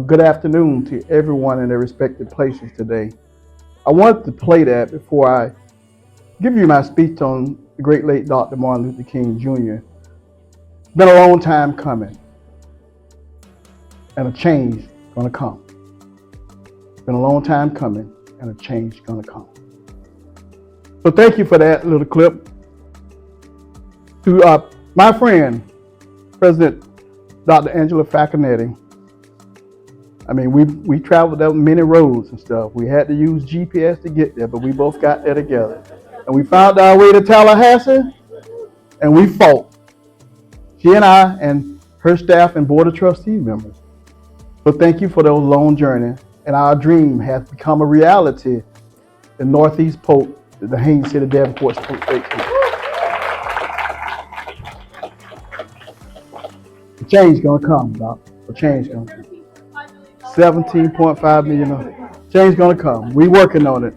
Good afternoon to everyone in their respective places today. I wanted to play that before I give you my speech on the great late Dr. Martin Luther King Jr. It's been a long time coming, and a change is going to come. It's been a long time coming, and a change is going to come. So thank you for that little clip. To my friend, President Dr. Angela Falconetti. I mean, we traveled down many roads and stuff. We had to use GPS to get there, but we both got there together. And we found our way to Tallahassee, and we fought. She and I and her staff and Board of Trustees members. So thank you for those long journeys. And our dream has become a reality in Northeast Polk, the Haines City, Davenport's Polk State College. The change gonna come, Doc. The change gonna come. $17.5 million. Change gonna come. We're working on it.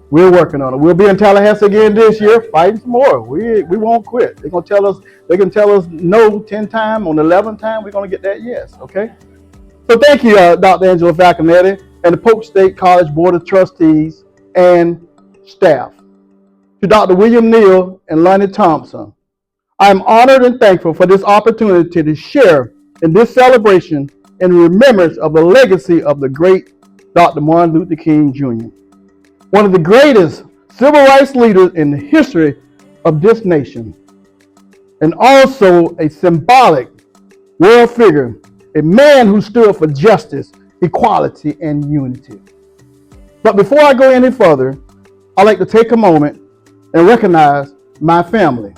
We're working on it. We'll be in Tallahassee again this year, fighting some more. We won't quit. They can tell us no 10 times. On the 11th time, we're gonna get that yes. Okay. So thank you, Dr. Angela Falconetti and the Polk State College Board of Trustees and staff. To Dr. William Neal and Lonnie Thompson, I am honored and thankful for this opportunity to share in this celebration in remembrance of the legacy of the great Dr. Martin Luther King Jr., one of the greatest civil rights leaders in the history of this nation, and also a symbolic world figure, a man who stood for justice, equality, and unity. But before I go any further, I'd like to take a moment and recognize my family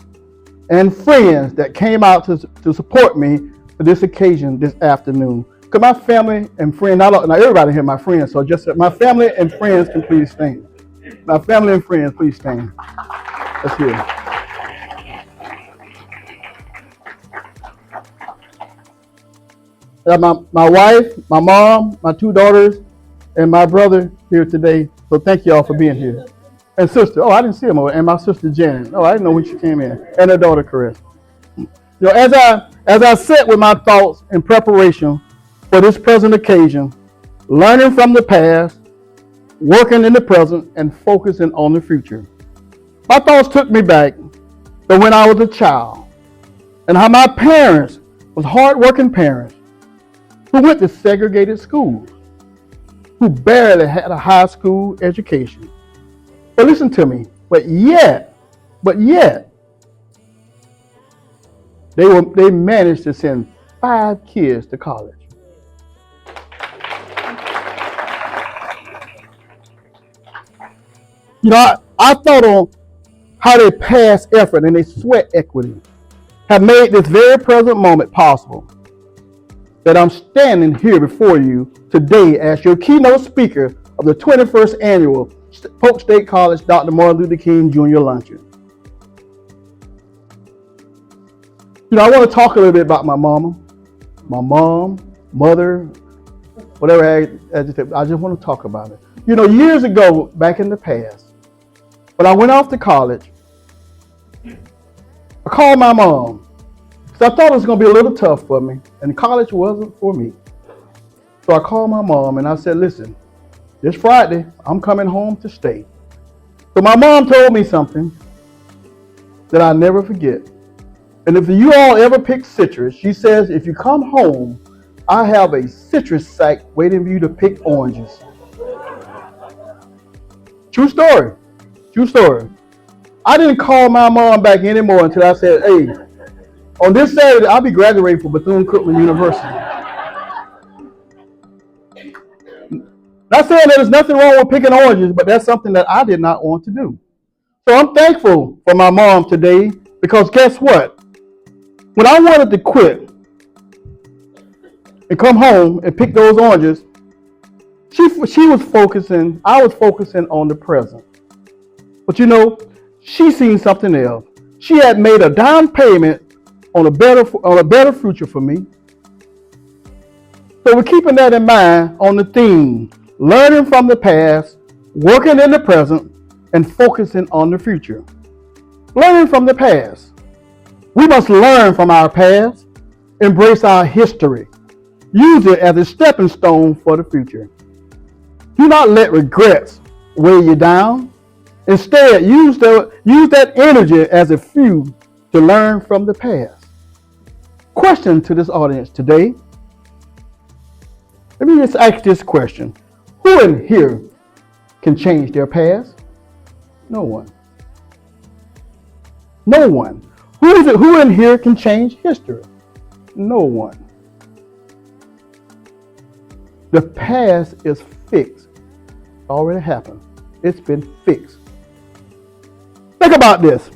and friends that came out to support me for this occasion this afternoon. Because my family and friends, now everybody here my friends, so just my family and friends can please stand. My family and friends, please stand. Let's hear it. My wife, my mom, my two daughters, and my brother here today. So thank you all for being here. And sister, I didn't see him over, and my sister Janet. I didn't know when she came in. And her daughter Carissa. As I sat with my thoughts in preparation for this present occasion, learning from the past, working in the present, and focusing on the future, my thoughts took me back to when I was a child and how my parents was hard-working parents who went to segregated schools, who barely had a high school education. But listen to me, but yet, they managed to send 5 kids to college. I thought on how their past effort and their sweat equity have made this very present moment possible, that I'm standing here before you today as your keynote speaker of the 21st annual Polk State College Dr. Martin Luther King Jr. Luncheon. I want to talk a little bit about my mom, mother, whatever adjective. I just want to talk about it. Years ago, back in the past, when I went off to college, I called my mom. So I thought it was going to be a little tough for me, and college wasn't for me. So I called my mom and I said, listen, this Friday, I'm coming home to stay. So my mom told me something that I'll never forget. And if you all ever pick citrus, she says, if you come home, I have a citrus sack waiting for you to pick oranges. True story. True story. I didn't call my mom back anymore until I said, hey, on this Saturday, I'll be graduating from Bethune-Cookman University. Not saying that there's nothing wrong with picking oranges, but that's something that I did not want to do. So I'm thankful for my mom today, because guess what? When I wanted to quit and come home and pick those oranges, she was focusing, I was focusing on the present. But she seen something else. She had made a down payment on a better future for me. So we're keeping that in mind on the theme, learning from the past, working in the present, and focusing on the future. Learning from the past. We must learn from our past, embrace our history, Use it as a stepping stone for the future. Do not let regrets weigh you down. Instead, use that energy as a fuel to learn from the past. Question to this audience today. Let me just ask this question. Who in here can change their past? No one. No one. Who in here can change history? No one. The past is fixed. It already happened. It's been fixed. Think about this.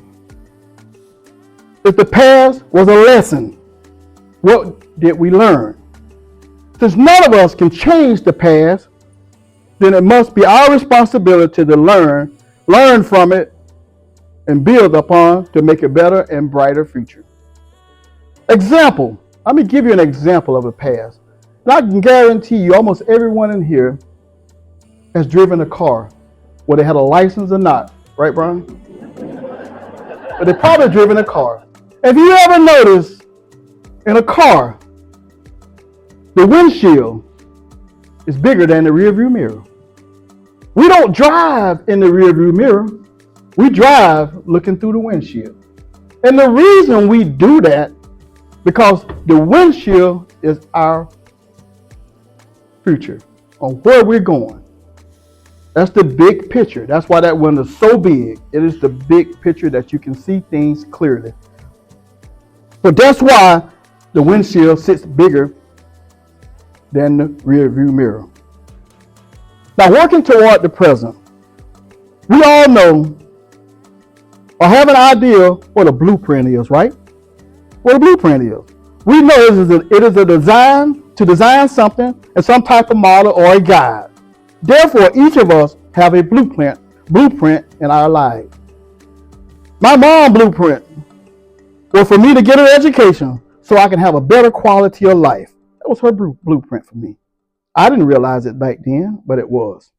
If the past was a lesson, what did we learn? Since none of us can change the past, then it must be our responsibility to learn from it, and build upon to make a better and brighter future. Example. Let me give you an example of the past. And I can guarantee you almost everyone in here has driven a car, whether they had a license or not. Right, Brian? But they probably driven a car. Have you ever noticed in a car, the windshield is bigger than the rearview mirror? We don't drive in the rearview mirror. We drive looking through the windshield. And the reason we do that, because the windshield is our future on where we're going. That's the big picture. That's why that window's so big. It is the big picture that you can see things clearly. But that's why the windshield sits bigger than the rear view mirror. Now, working toward the present, we all know or have an idea what a blueprint is, right? What a blueprint is. We know it is a design to design something and some type of model or a guide. Therefore, each of us have a blueprint in our lives. My mom's blueprint was for me to get an education so I can have a better quality of life. That was her blueprint for me. I didn't realize it back then, but it was.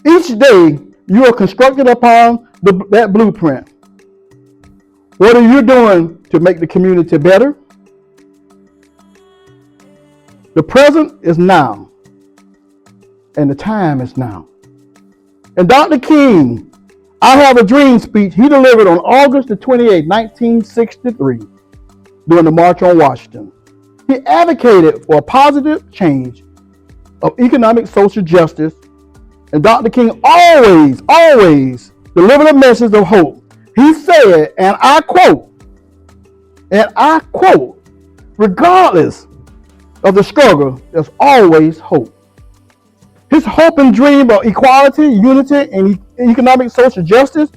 Each day, you are constructed upon that blueprint. What are you doing to make the community better? The present is now, and the time is now. And Dr. King, I Have a Dream speech he delivered on August the 28th, 1963, during the March on Washington. He advocated for a positive change of economic social justice, and Dr. King always delivered a message of hope. He said, and I quote, regardless of the struggle, there's always hope. His hope and dream of equality, unity, and economic social justice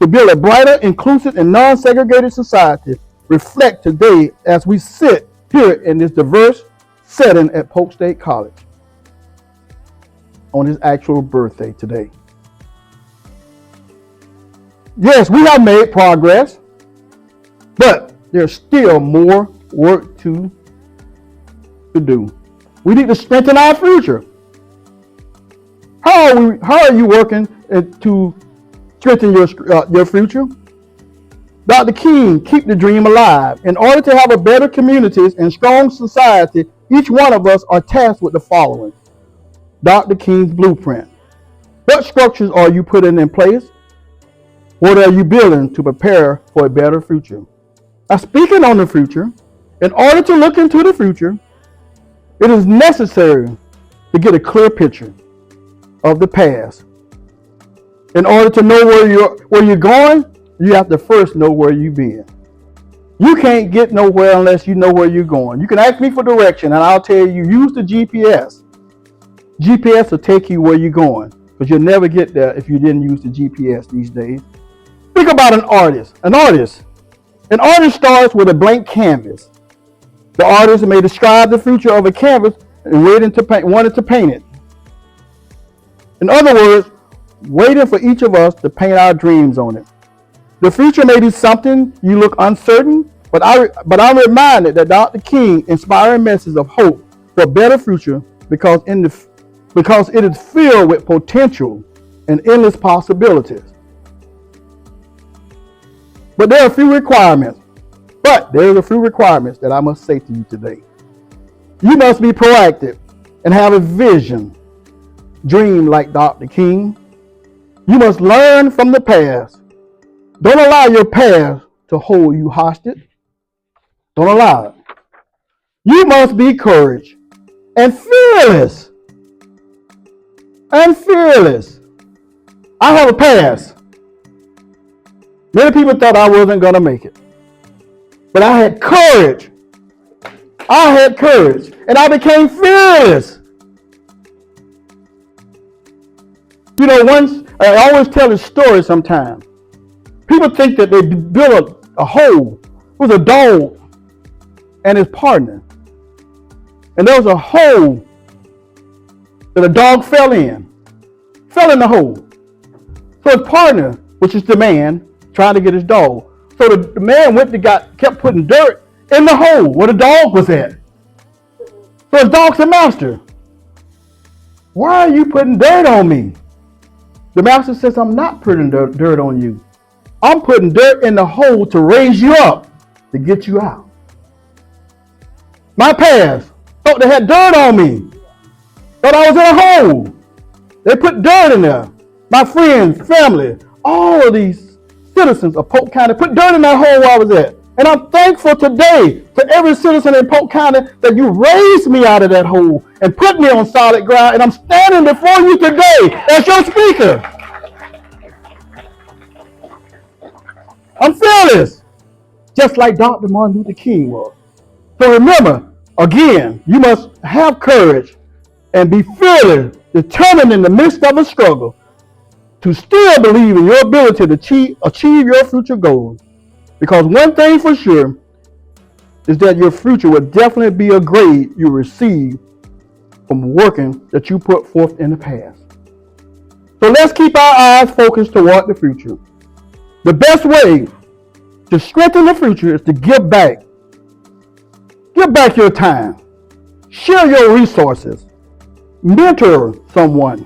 to build a brighter, inclusive, and non-segregated society reflect today as we sit here in this diverse setting at Polk State College on his actual birthday today. Yes, we have made progress, but there's still more work to do. We need to strengthen our future. How are you working to strengthen your future? Dr. King, keep the dream alive. In order to have a better communities and strong society, each one of us are tasked with the following. Dr. King's blueprint. What structures are you putting in place? What are you building to prepare for a better future? Now, speaking on the future, in order to look into the future, it is necessary to get a clear picture of the past. In order to know where you're going, you have to first know where you've been. You can't get nowhere unless you know where you're going. You can ask me for direction and I'll tell you, use the GPS. GPS will take you where you're going, because you'll never get there if you didn't use the GPS these days. Think about an artist. An artist starts with a blank canvas. The artist may describe the future of a canvas and wanted to paint it. In other words, waiting for each of us to paint our dreams on it. The future may be something you look uncertain, but I'm reminded that Dr. King inspiring message of hope for a better future because it is filled with potential and endless possibilities. But there are a few requirements that I must say to you today. You must be proactive and have a vision. Dream like Dr. King. You must learn from the past. Don't allow your past to hold you hostage. Don't allow it. You must be courage and fearless. And fearless. I have a past. Many people thought I wasn't going to make it. But I had courage. I had courage. And I became fearless. You know, once, I always tell this story sometimes. People think that they built a hole. It was a dog and his partner. And there was a hole that a dog fell in the hole. So his partner, which is the man, trying to get his dog. So the man kept putting dirt in the hole where the dog was at. So his dog said, "Master, why are you putting dirt on me?" The master says, "I'm not putting dirt on you. I'm putting dirt in the hole to raise you up, to get you out." My past thought they had dirt on me. Thought I was in a hole. They put dirt in there. My friends, family, all of these citizens of Polk County put dirt in that hole where I was at. And I'm thankful today to every citizen in Polk County that you raised me out of that hole and put me on solid ground. And I'm standing before you today as your speaker. I'm fearless, just like Dr. Martin Luther King was. So remember, again, you must have courage and be fearless, determined in the midst of a struggle to still believe in your ability to achieve your future goals. Because one thing for sure is that your future will definitely be a grade you receive from working that you put forth in the past. So let's keep our eyes focused toward the future. The best way to strengthen the future is to give back. Give back your time. Share your resources. Mentor someone.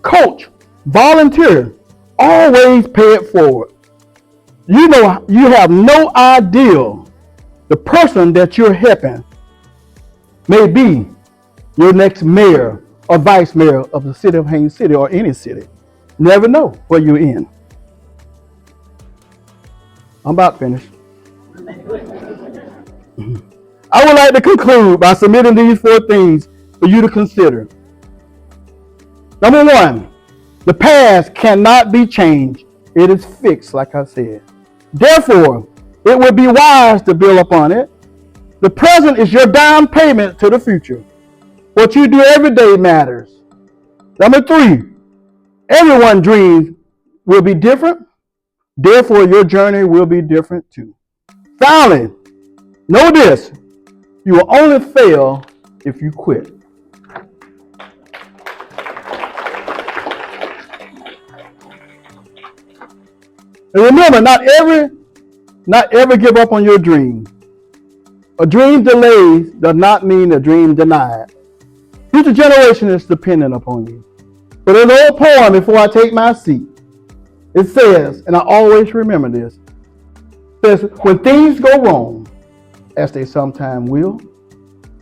Coach. Volunteer. Always pay it forward. You know, you have no idea the person that you're helping may be your next mayor or vice mayor of the city of Haines City or any city. Never know where you're in. I'm about finished. I would like to conclude by submitting these 4 things for you to consider. Number 1, the past cannot be changed. It is fixed, like I said. Therefore, it would be wise to build upon it. The present is your down payment to the future. What you do every day matters. Number 3, everyone's dreams will be different. Therefore, your journey will be different too. Finally, know this. You will only fail if you quit. And remember, not ever give up on your dream. A dream delayed does not mean a dream denied. Future generation is dependent upon you. But there's an old poem before I take my seat. It says, and I always remember this, it says, when things go wrong, as they sometimes will,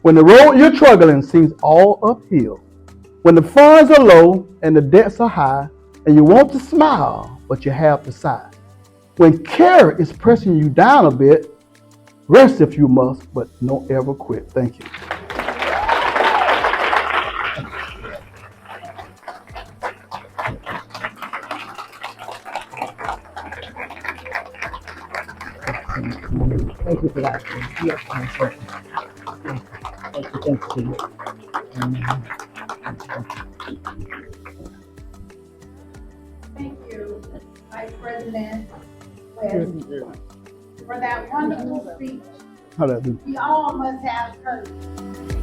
when the road you're struggling seems all uphill, when the funds are low and the debts are high, and you want to smile, but you have to sigh. When care is pressing you down a bit, rest if you must, but don't ever quit. Thank you. Thank you for that. Yes, thank you. Thank you. Thank you, Vice President West, for that wonderful speech. How that do? We all must have courage.